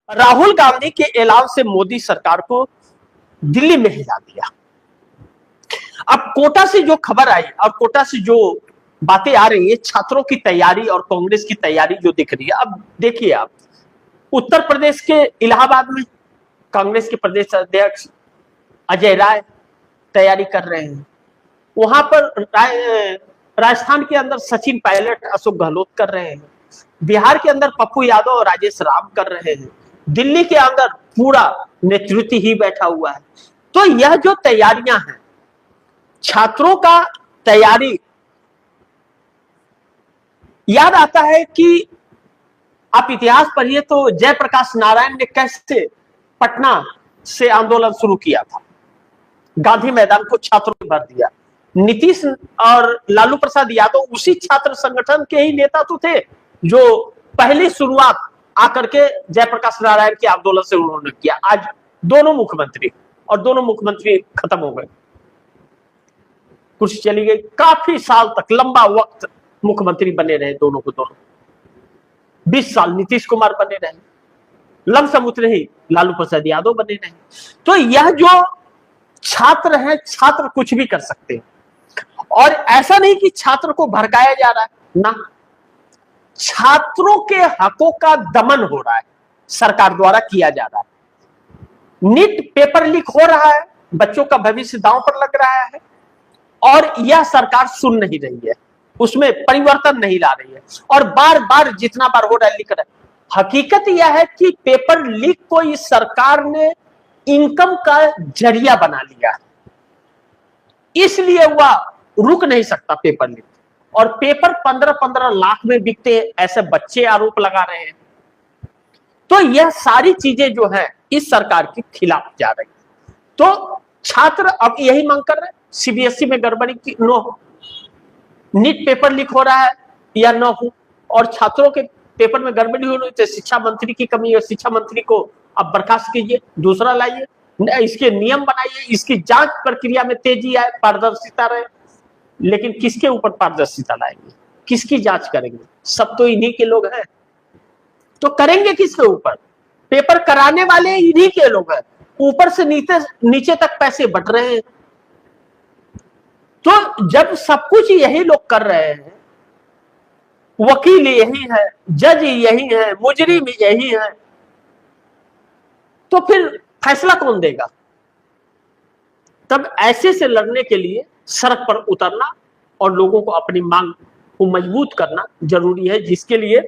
राहुल गांधी के ऐलान से मोदी सरकार को दिल्ली में हिला दिया। अब कोटा से जो खबर आई और कोटा से जो बातें आ रही है, छात्रों की तैयारी और कांग्रेस की तैयारी जो दिख रही है। अब देखिए, आप उत्तर प्रदेश के इलाहाबाद में कांग्रेस के प्रदेश अध्यक्ष अजय राय तैयारी कर रहे हैं। वहां पर राजस्थान के अंदर सचिन पायलट, अशोक गहलोत कर रहे हैं। बिहार के अंदर पप्पू यादव और राजेश राम कर रहे हैं। दिल्ली के अंदर पूरा नेतृत्व ही बैठा हुआ है। तो यह जो तैयारियां हैं, छात्रों का तैयारी, याद आता है कि आप इतिहास पढ़िए तो जयप्रकाश नारायण ने कैसे पटना से आंदोलन शुरू किया था, गांधी मैदान को छात्रों ने भर दिया। नीतीश और लालू प्रसाद यादव उसी छात्र संगठन के ही नेता तो थे जो पहली शुरुआत आकर के जयप्रकाश नारायण के आंदोलन से उन्होंने किया। आज दोनों मुख्यमंत्री खत्म हो गए, कुर्सी चली गई। काफी साल तक, लंबा वक्त मुख्यमंत्री बने रहे दोनों 20 साल नीतीश कुमार बने रहे, लमसम उतने ही लालू प्रसाद यादव बने रहे। तो यह जो छात्र हैं, छात्र कुछ भी कर सकते हैं। और ऐसा नहीं कि छात्र को भड़काया जा रहा है ना, छात्रों के हकों का दमन हो रहा है, सरकार द्वारा किया जा रहा है। नीट पेपर लीक हो रहा है, बच्चों का भविष्य दांव पर लग रहा है और यह सरकार सुन नहीं रही है, उसमें परिवर्तन नहीं ला रही है और बार बार जितना बार हो रहा है लिख रहा है। हकीकत यह है कि पेपर लीक को इस सरकार ने इनकम का जरिया बना लिया है, इसलिए वह रुक नहीं सकता पेपर लीक। और पेपर 15-15 लाख में बिकते हैं, ऐसे बच्चे आरोप लगा रहे हैं। तो यह सारी चीजें जो है इस सरकार के खिलाफ जा रही है। तो छात्र अब यही मांग कर रहे हैं, सीबीएसई में गड़बड़ी की न हो, नीट पेपर लीक हो रहा है या न हो, और छात्रों के पेपर में गड़बड़ी हो रही है तो शिक्षा मंत्री की कमी है, शिक्षा मंत्री को अब बर्खास्त कीजिए, दूसरा लाइए, इसके नियम बनाइए, इसकी जांच प्रक्रिया में तेजी आए, पारदर्शिता रहे। लेकिन किसके ऊपर पारदर्शिता लाएंगे, किसकी जांच करेंगे? सब तो इन्हीं के लोग हैं, तो करेंगे किसके ऊपर? पेपर कराने वाले इन्हीं के लोग हैं, ऊपर से नीचे तक पैसे बट रहे हैं। तो जब सब कुछ यही लोग कर रहे हैं, वकील यही है, जज यही है, मुजरिम यही है, तो फिर फैसला कौन देगा? तब ऐसे से लड़ने के लिए सड़क पर उतरना और लोगों को अपनी मांग को मजबूत करना जरूरी है, जिसके लिए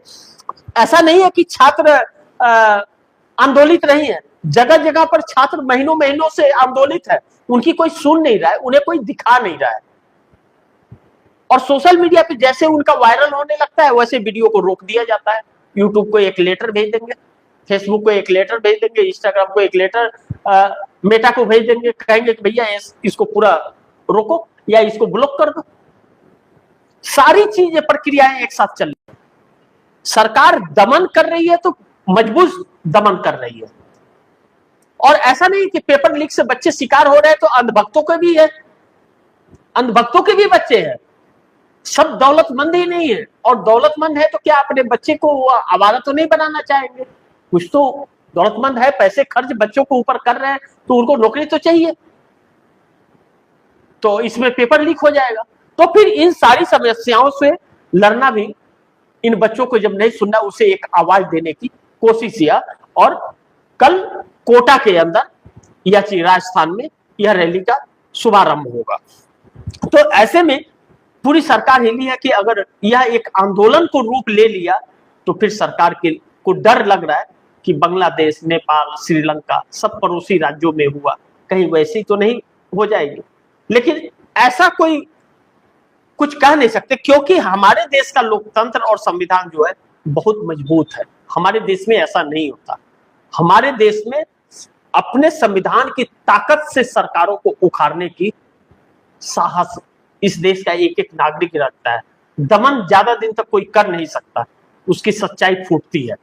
ऐसा नहीं है कि छात्र आंदोलित नहीं है। जगह जगह पर छात्र महीनों महीनों से आंदोलित है, उनकी कोई सुन नहीं रहा है, उन्हें कोई दिखा नहीं रहा है। और सोशल मीडिया पे जैसे उनका वायरल होने लगता है वैसे वीडियो को रोक दिया जाता है। यूट्यूब को एक लेटर भेज देंगे, फेसबुक को एक लेटर भेज देंगे, इंस्टाग्राम को एक लेटर मेटा को भेज देंगे, कहेंगे कि भैया इसको पूरा रोको या इसको ब्लॉक कर दो। सारी चीजें, प्रक्रियाएं एक साथ चल रही है। सरकार दमन कर रही है तो मजबूत दमन कर रही है। और ऐसा नहीं कि पेपर लीक से बच्चे शिकार हो रहे हैं तो अंधभक्तों के भी है, अंधभक्तों के भी बच्चे हैं। सब दौलतमंद ही नहीं है, और दौलतमंद है तो क्या अपने बच्चे को आवारा तो नहीं बनाना चाहेंगे? कुछ तो दौलतमंद है, पैसे खर्च बच्चों को ऊपर कर रहे हैं तो उनको नौकरी तो चाहिए, तो इसमें पेपर लीक हो जाएगा। तो फिर इन सारी समस्याओं से लड़ना भी, इन बच्चों को जब नहीं सुनना, उसे एक आवाज देने की कोशिश किया। और कल कोटा के अंदर या राजस्थान में यह रैली का शुभारंभ होगा। तो ऐसे में पूरी सरकार हिली है कि अगर यह एक आंदोलन को रूप ले लिया तो फिर सरकार को डर लग रहा है कि बांग्लादेश, नेपाल, श्रीलंका सब पड़ोसी राज्यों में हुआ, कहीं वैसी तो नहीं हो जाएगी। लेकिन ऐसा कोई कुछ कह नहीं सकते, क्योंकि हमारे देश का लोकतंत्र और संविधान जो है बहुत मजबूत है। हमारे देश में ऐसा नहीं होता। हमारे देश में अपने संविधान की ताकत से सरकारों को उखाड़ने की साहस इस देश का एक एक नागरिक रखता है। दमन ज्यादा दिन तक कोई कर नहीं सकता, उसकी सच्चाई फूटती है।